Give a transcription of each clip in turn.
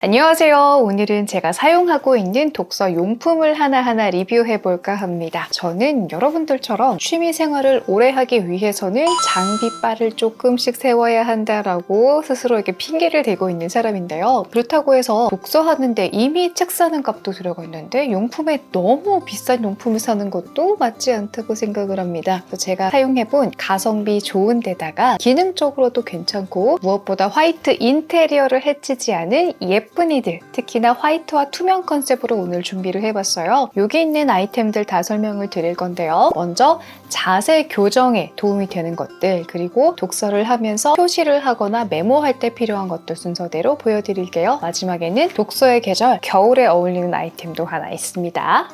안녕하세요. 오늘은 제가 사용하고 있는 독서 용품을 하나하나 리뷰해볼까 합니다. 저는 여러분들처럼 취미생활을 오래 하기 위해서는 장비빨을 조금씩 세워야 한다라고 스스로에게 핑계를 대고 있는 사람인데요. 그렇다고 해서 독서하는데 이미 책 사는 값도 들어가 있는데 용품에 너무 비싼 용품을 사는 것도 맞지 않다고 생각을 합니다. 그래서 제가 사용해본 가성비 좋은 데다가 기능적으로도 괜찮고 무엇보다 화이트 인테리어를 해치지 않은 예쁜 이들, 특히나 화이트와 투명 컨셉으로 오늘 준비를 해봤어요. 여기 있는 아이템들 다 설명을 드릴 건데요. 먼저 자세 교정에 도움이 되는 것들, 그리고 독서를 하면서 표시를 하거나 메모할 때 필요한 것들 순서대로 보여드릴게요. 마지막에는 독서의 계절, 겨울에 어울리는 아이템도 하나 있습니다.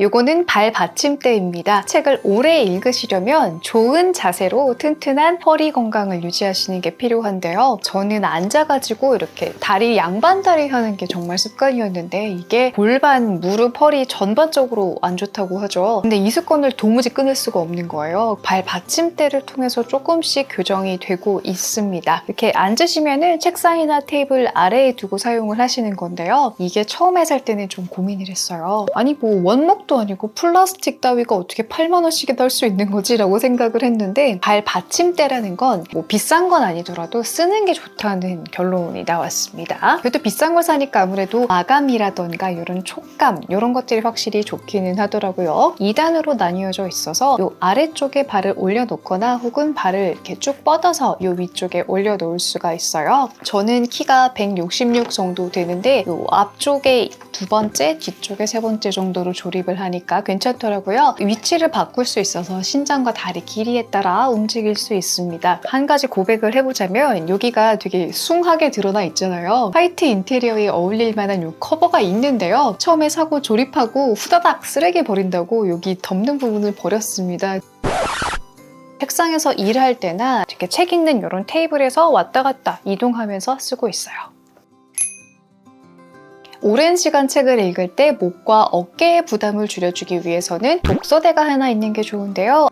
요거는 발 받침대입니다. 책을 오래 읽으시려면 좋은 자세로 튼튼한 허리 건강을 유지하시는 게 필요한데요. 저는 앉아가지고 이렇게 다리 양반다리 하는 게 정말 습관이었는데 이게 골반, 무릎, 허리 전반적으로 안 좋다고 하죠. 근데 이 습관을 도무지 끊을 수가 없는 거예요. 발 받침대를 통해서 조금씩 교정이 되고 있습니다. 이렇게 앉으시면은 책상이나 테이블 아래에 두고 사용을 하시는 건데요. 이게 처음에 살 때는 좀 고민을 했어요. 아니 뭐 원목도 아니고 플라스틱 따위가 어떻게 8만 원씩이나 할 수 있는 거지? 라고 생각을 했는데 발 받침대라는 건 뭐 비싼 건 아니더라도 쓰는 게 좋다는 결론이 나왔습니다. 그래도 비싼 걸 사니까 아무래도 마감이라던가 이런 촉감 이런 것들이 확실히 좋기는 하더라고요. 2단으로 나뉘어져 있어서 이 아래쪽에 발을 올려놓거나 혹은 발을 이렇게 쭉 뻗어서 이 위쪽에 올려놓을 수가 있어요. 저는 키가 166 정도 되는데 이 앞쪽에 두 번째, 뒤쪽에 세 번째 정도로 조립을 하니까 괜찮더라고요. 위치를 바꿀 수 있어서 신장과 다리 길이에 따라 움직일 수 있습니다. 한 가지 고백을 해보자면 여기가 되게 숭하게 드러나 있잖아요. 화이트 인테리어에 어울릴 만한 이 커버가 있는데요. 처음에 사고 조립하고 후다닥 쓰레기 버린다고 여기 덮는 부분을 버렸습니다. 책상에서 일할 때나 이렇게 책 읽는 이런 테이블에서 왔다 갔다 이동하면서 쓰고 있어요. 오랜 시간 책을 읽을 때 목과 어깨의 부담을 줄여주기 위해서는 독서대가 하나 있는 게 좋은데요.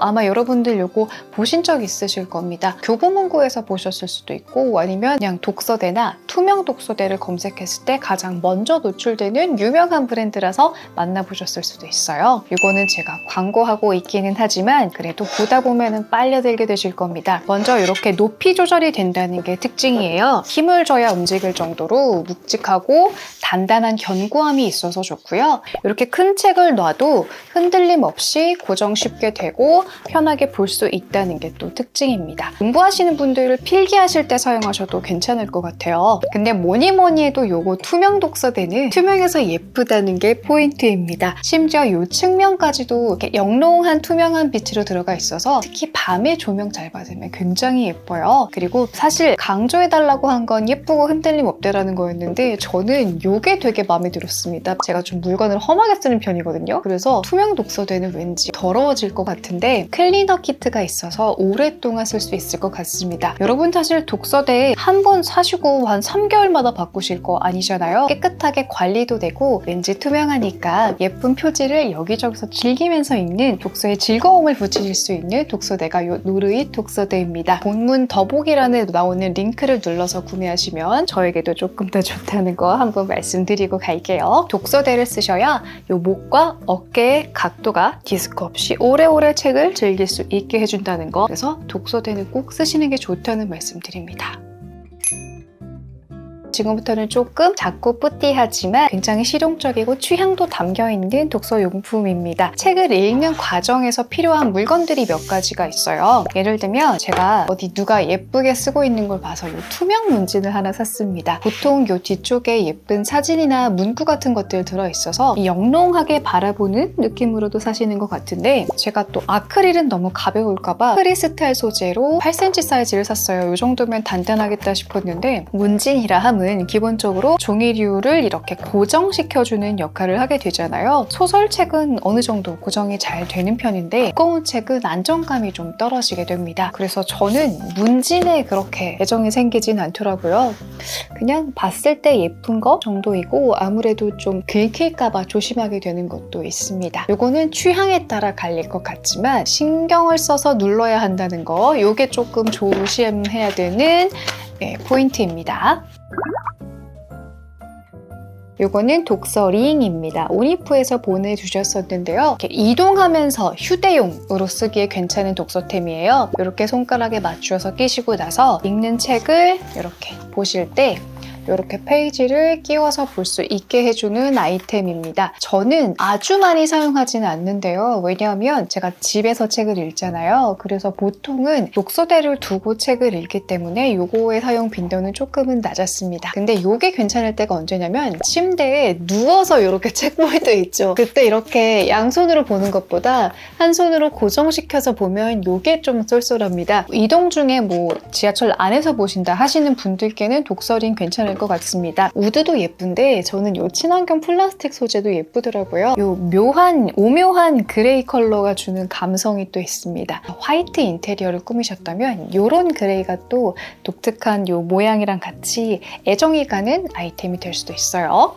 아마 여러분들 이거 보신 적 있으실 겁니다. 교보문고에서 보셨을 수도 있고 아니면 그냥 독서대나 투명 독서대를 검색했을 때 가장 먼저 노출되는 유명한 브랜드라서 만나보셨을 수도 있어요. 이거는 제가 광고하고 있기는 하지만 그래도 보다 보면 빨려들게 되실 겁니다. 먼저 이렇게 높이 조절이 된다는 게 특징이에요. 힘을 줘야 움직일 정도로 묵직하고 단단한 견고함이 있어서 좋고요. 이렇게 큰 책을 놔도 흔들림 없이 고정 쉽게 되고 편하게 볼 수 있다는 게 또 특징입니다. 공부하시는 분들을 필기하실 때 사용하셔도 괜찮을 것 같아요. 근데 뭐니 해도 요거 투명 독서대는 투명해서 예쁘다는 게 포인트입니다. 심지어 요 측면까지도 이렇게 영롱한 투명한 빛으로 들어가 있어서 특히 밤에 조명 잘 받으면 굉장히 예뻐요. 그리고 사실 강조해달라고 한 건 예쁘고 흔들림 없대라는 거였는데 저는 요게 되게 마음에 들었습니다. 제가 좀 물건을 험하게 쓰는 편이거든요. 그래서 투명 독서대는 왠지 더러워질 것 같은데 클리너 키트가 있어서 오랫동안 쓸 수 있을 것 같습니다. 여러분 사실 독서대 한 번 사시고 한 3개월마다 바꾸실 거 아니잖아요. 깨끗하게 관리도 되고 왠지 투명하니까 예쁜 표지를 여기저기서 즐기면서 읽는 독서의 즐거움을 붙이실 수 있는 독서대가 이 노르잇 독서대입니다. 본문 더보기란에 나오는 링크를 눌러서 구매하시면 저에게도 조금 더 좋다는 거 한번 말씀드리고 갈게요. 독서대를 쓰셔야 이 목과 어깨의 각도가 디스크 없이 오래오래 책을 즐길 수 있게 해준다는 거, 그래서 독서대는 꼭 쓰시는 게 좋다는 말씀드립니다. 지금부터는 조금 작고 뿌띠하지만 굉장히 실용적이고 취향도 담겨있는 독서용품입니다. 책을 읽는 과정에서 필요한 물건들이 몇 가지가 있어요. 예를 들면 제가 어디 누가 예쁘게 쓰고 있는 걸 봐서 이 투명 문진을 하나 샀습니다. 보통 이 뒤쪽에 예쁜 사진이나 문구 같은 것들 들어있어서 영롱하게 바라보는 느낌으로도 사시는 것 같은데 제가 또 아크릴은 너무 가벼울까봐 크리스탈 소재로 8cm 사이즈를 샀어요. 이 정도면 단단하겠다 싶었는데 문진이라 함은 독서는 기본적으로 종이류를 이렇게 고정시켜주는 역할을 하게 되잖아요. 소설책은 어느 정도 고정이 잘 되는 편인데 두꺼운 책은 안정감이 좀 떨어지게 됩니다. 그래서 저는 문진에 그렇게 애정이 생기진 않더라고요. 그냥 봤을 때 예쁜 것 정도이고 아무래도 좀 긁힐까봐 조심하게 되는 것도 있습니다. 요거는 취향에 따라 갈릴 것 같지만 신경을 써서 눌러야 한다는 거, 요게 조금 조심해야 되는 포인트입니다. 요거는 독서 링입니다. 오니프에서 보내주셨었는데요. 이렇게 이동하면서 휴대용으로 쓰기에 괜찮은 독서템이에요. 이렇게 손가락에 맞추어서 끼시고 나서 읽는 책을 이렇게 보실 때 이렇게 페이지를 끼워서 볼 수 있게 해주는 아이템입니다. 저는 아주 많이 사용하지는 않는데요. 왜냐하면 제가 집에서 책을 읽잖아요. 그래서 보통은 독서대를 두고 책을 읽기 때문에 요거의 사용 빈도는 조금은 낮았습니다. 근데 요게 괜찮을 때가 언제냐면 침대에 누워서 이렇게 책 볼 때 있죠. 그때 이렇게 양손으로 보는 것보다 한 손으로 고정시켜서 보면 요게 좀 쏠쏠합니다. 이동 중에 뭐 지하철 안에서 보신다 하시는 분들께는 독서링 괜찮을 것 같습니다. 우드도 예쁜데 저는 이 친환경 플라스틱 소재도 예쁘더라고요. 이 오묘한 그레이 컬러가 주는 감성이 또 있습니다. 화이트 인테리어를 꾸미셨다면 이런 그레이가 또 독특한 이 모양이랑 같이 애정이 가는 아이템이 될 수도 있어요.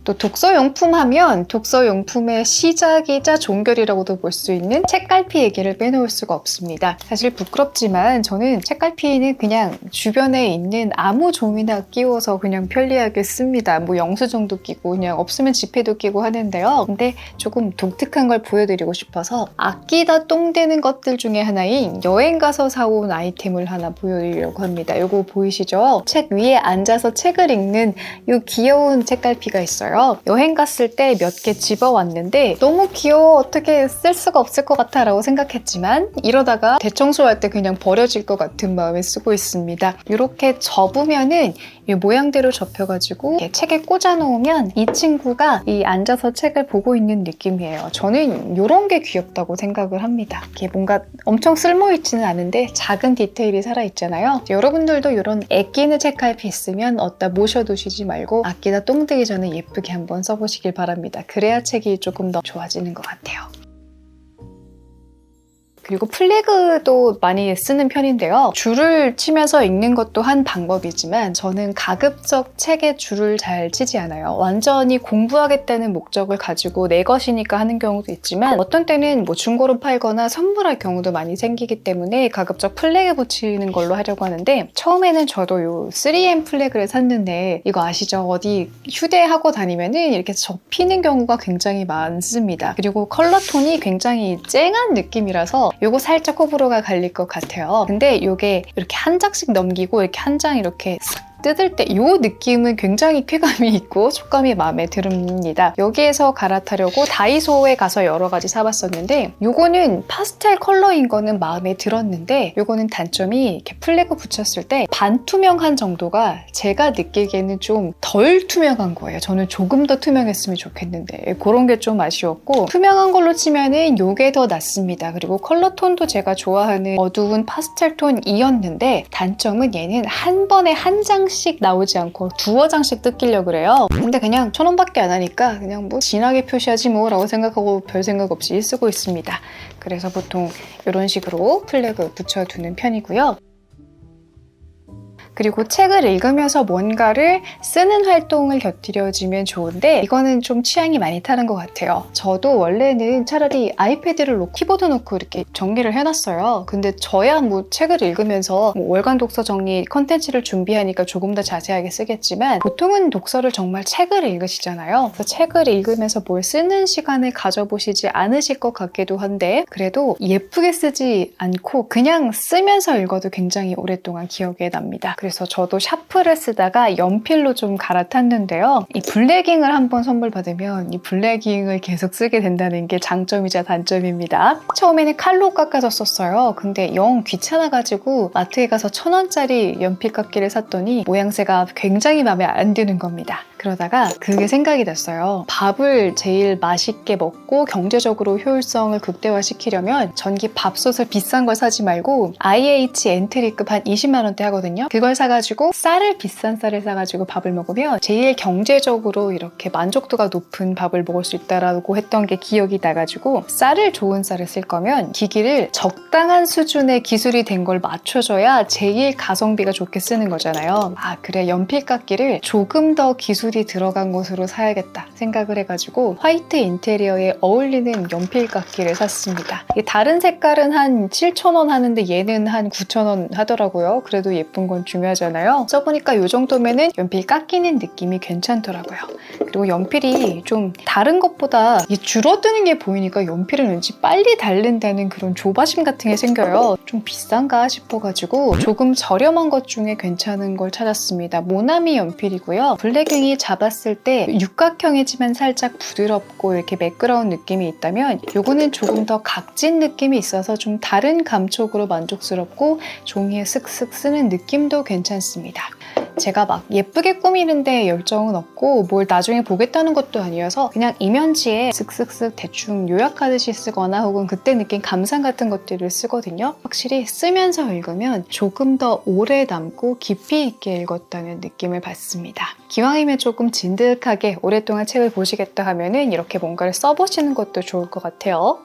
또 독서용품 하면 독서용품의 시작이자 종결이라고도 볼 수 있는 책갈피 얘기를 빼놓을 수가 없습니다. 사실 부끄럽지만 저는 책갈피는 그냥 주변에 있는 아무 종이나 끼워서 그냥 편리하게 씁니다. 뭐 영수증도 끼고 그냥 없으면 지폐도 끼고 하는데요. 근데 조금 독특한 걸 보여드리고 싶어서 아끼다 똥 되는 것들 중에 하나인 여행 가서 사온 아이템을 하나 보여드리려고 합니다. 이거 보이시죠? 책 위에 앉아서 책을 읽는 이 귀여운 책갈피가 있어요. 여행 갔을 때 몇 개 집어왔는데 너무 귀여워, 어떻게 쓸 수가 없을 것 같아 라고 생각했지만 이러다가 대청소할 때 그냥 버려질 것 같은 마음에 쓰고 있습니다. 이렇게 접으면은 이 모양대로 접혀가지고 책에 꽂아 놓으면 이 친구가 이 앉아서 책을 보고 있는 느낌이에요. 저는 이런 게 귀엽다고 생각을 합니다. 이게 뭔가 엄청 쓸모있지는 않은데 작은 디테일이 살아있잖아요. 여러분들도 이런 애끼는 책갈피 있으면 어디다 모셔두시지 말고 아끼다 똥 되기 전에 예쁘게 한번 써보시길 바랍니다. 그래야 책이 조금 더 좋아지는 것 같아요. 그리고 플래그도 많이 쓰는 편인데요. 줄을 치면서 읽는 것도 한 방법이지만 저는 가급적 책에 줄을 잘 치지 않아요. 완전히 공부하겠다는 목적을 가지고 내 것이니까 하는 경우도 있지만 어떤 때는 뭐 중고로 팔거나 선물할 경우도 많이 생기기 때문에 가급적 플래그 붙이는 걸로 하려고 하는데 처음에는 저도 요 3M 플래그를 샀는데 이거 아시죠? 어디 휴대하고 다니면은 이렇게 접히는 경우가 굉장히 많습니다. 그리고 컬러 톤이 굉장히 쨍한 느낌이라서 요거 살짝 호불호가 갈릴 것 같아요. 근데 요게 이렇게 한 장씩 넘기고 이렇게 한 장 이렇게 싹 뜯을 때 이 느낌은 굉장히 쾌감이 있고 촉감이 마음에 듭니다. 여기에서 갈아타려고 다이소에 가서 여러 가지 사봤었는데 요거는 파스텔 컬러인 거는 마음에 들었는데 요거는 단점이 이렇게 플래그 붙였을 때 반투명한 정도가 제가 느끼기에는 좀 덜 투명한 거예요. 저는 조금 더 투명했으면 좋겠는데 그런 게 좀 아쉬웠고 투명한 걸로 치면은 요게 더 낫습니다. 그리고 컬러 톤도 제가 좋아하는 어두운 파스텔 톤이었는데 단점은 얘는 한 번에 한 장씩 나오지 않고 두어 장씩 뜯기려고 그래요. 근데 그냥 1,000원밖에 안 하니까 그냥 뭐 진하게 표시하지 뭐 라고 생각하고 별 생각 없이 쓰고 있습니다. 그래서 보통 이런 식으로 플래그 붙여두는 편이고요. 그리고 책을 읽으면서 뭔가를 쓰는 활동을 곁들여지면 좋은데 이거는 좀 취향이 많이 타는 것 같아요. 저도 원래는 차라리 아이패드를 놓고 키보드 놓고 이렇게 정리를 해놨어요. 근데 저야 뭐 책을 읽으면서 뭐 월간 독서 정리 컨텐츠를 준비하니까 조금 더 자세하게 쓰겠지만 보통은 독서를 정말 책을 읽으시잖아요. 그래서 책을 읽으면서 뭘 쓰는 시간을 가져보시지 않으실 것 같기도 한데 그래도 예쁘게 쓰지 않고 그냥 쓰면서 읽어도 굉장히 오랫동안 기억에 납니다. 그래서 저도 샤프를 쓰다가 연필로 좀 갈아탔는데요. 이 블랙잉을 한번 선물 받으면 이 블랙잉을 계속 쓰게 된다는 게 장점이자 단점입니다. 처음에는 칼로 깎아서 썼어요. 근데 영 귀찮아가지고 마트에 가서 1,000원짜리 연필 깎기를 샀더니 모양새가 굉장히 마음에 안 드는 겁니다. 그러다가 그게 생각이 났어요. 밥을 제일 맛있게 먹고 경제적으로 효율성을 극대화시키려면 전기 밥솥을 비싼 걸 사지 말고 IH 엔트리급 한 20만 원대 하거든요. 그걸 사가지고 비싼 쌀을 사가지고 밥을 먹으면 제일 경제적으로 이렇게 만족도가 높은 밥을 먹을 수 있다라고 했던 게 기억이 나가지고 좋은 쌀을 쓸 거면 기기를 적당한 수준의 기술이 된 걸 맞춰줘야 제일 가성비가 좋게 쓰는 거잖아요. 그래, 연필깎이를 조금 더 기술이 들어간 것으로 사야겠다 생각을 해가지고 화이트 인테리어에 어울리는 연필깎이를 샀습니다. 다른 색깔은 한 7,000원 하는데 얘는 한 9,000원 하더라고요. 그래도 예쁜 건 중요하잖아요. 써보니까 이 정도면은 연필 깎이는 느낌이 괜찮더라고요. 그리고 연필이 좀 다른 것보다 줄어드는 게 보이니까 연필은 왠지 빨리 닳는다는 그런 조바심 같은 게 생겨요. 좀 비싼가 싶어가지고 조금 저렴한 것 중에 괜찮은 걸 찾았습니다. 모나미 연필이고요. 블랙윙이 잡았을 때 육각형이지만 살짝 부드럽고 이렇게 매끄러운 느낌이 있다면 요거는 조금 더 각진 느낌이 있어서 좀 다른 감촉으로 만족스럽고 종이에 슥슥 쓰는 느낌도 괜찮습니다. 제가 막 예쁘게 꾸미는데 열정은 없고 뭘 나중에 보겠다는 것도 아니어서 그냥 이면지에 쓱쓱쓱 대충 요약하듯이 쓰거나 혹은 그때 느낀 감상 같은 것들을 쓰거든요. 확실히 쓰면서 읽으면 조금 더 오래 남고 깊이 있게 읽었다는 느낌을 받습니다. 기왕이면 조금 진득하게 오랫동안 책을 보시겠다 하면은 이렇게 뭔가를 써보시는 것도 좋을 것 같아요.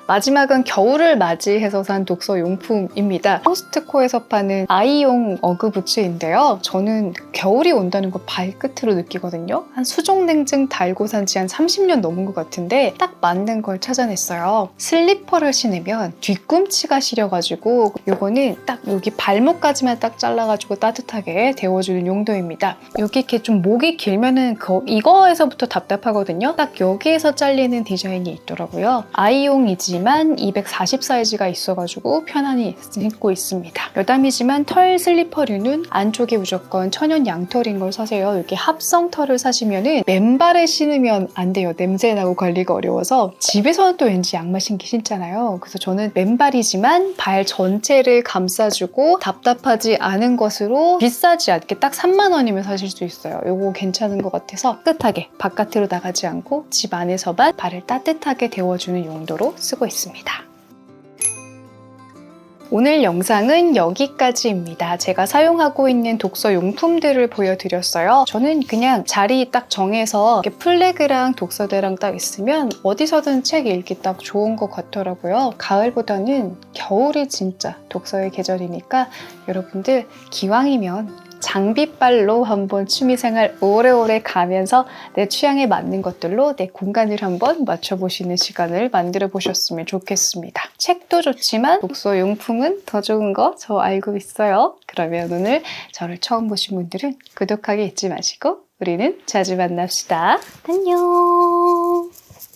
마지막은 겨울을 맞이해서 산 독서 용품입니다. 코스트코에서 파는 아이용 어그부츠인데요. 저는 겨울이 온다는 걸 발끝으로 느끼거든요. 한 수족냉증 달고 산 지 한 30년 넘은 것 같은데 딱 맞는 걸 찾아냈어요. 슬리퍼를 신으면 뒤꿈치가 시려가지고 요거는 딱 여기 발목까지만 딱 잘라가지고 따뜻하게 데워주는 용도입니다. 여기 이렇게 좀 목이 길면은 이거에서부터 답답하거든요. 딱 여기에서 잘리는 디자인이 있더라고요. 아이용이지 240 사이즈가 있어가지고 편안히 신고 있습니다. 여담이지만 털 슬리퍼류는 안쪽에 무조건 천연 양털인 걸 사세요. 이렇게 합성 털을 사시면은 맨발에 신으면 안 돼요. 냄새나고 관리가 어려워서. 집에서는 또 왠지 양말 신잖아요. 그래서 저는 맨발이지만 발 전체를 감싸주고 답답하지 않은 것으로 비싸지 않게 딱 3만 원이면 사실 수 있어요. 이거 괜찮은 것 같아서 깨끗하게 바깥으로 나가지 않고 집 안에서만 발을 따뜻하게 데워주는 용도로 쓰고 있습니다. 오늘 영상은 여기까지입니다. 제가 사용하고 있는 독서 용품들을 보여드렸어요. 저는 그냥 자리 딱 정해서 이렇게 플래그랑 독서대랑 딱 있으면 어디서든 책 읽기 딱 좋은 것 같더라고요. 가을보다는 겨울이 진짜 독서의 계절이니까 여러분들 기왕이면 장비빨로 한번 취미생활 오래오래 가면서 내 취향에 맞는 것들로 내 공간을 한번 맞춰보시는 시간을 만들어 보셨으면 좋겠습니다. 책도 좋지만 독서 용품은 더 좋은 거 저 알고 있어요. 그러면 오늘 저를 처음 보신 분들은 구독하기 잊지 마시고 우리는 자주 만납시다. 안녕.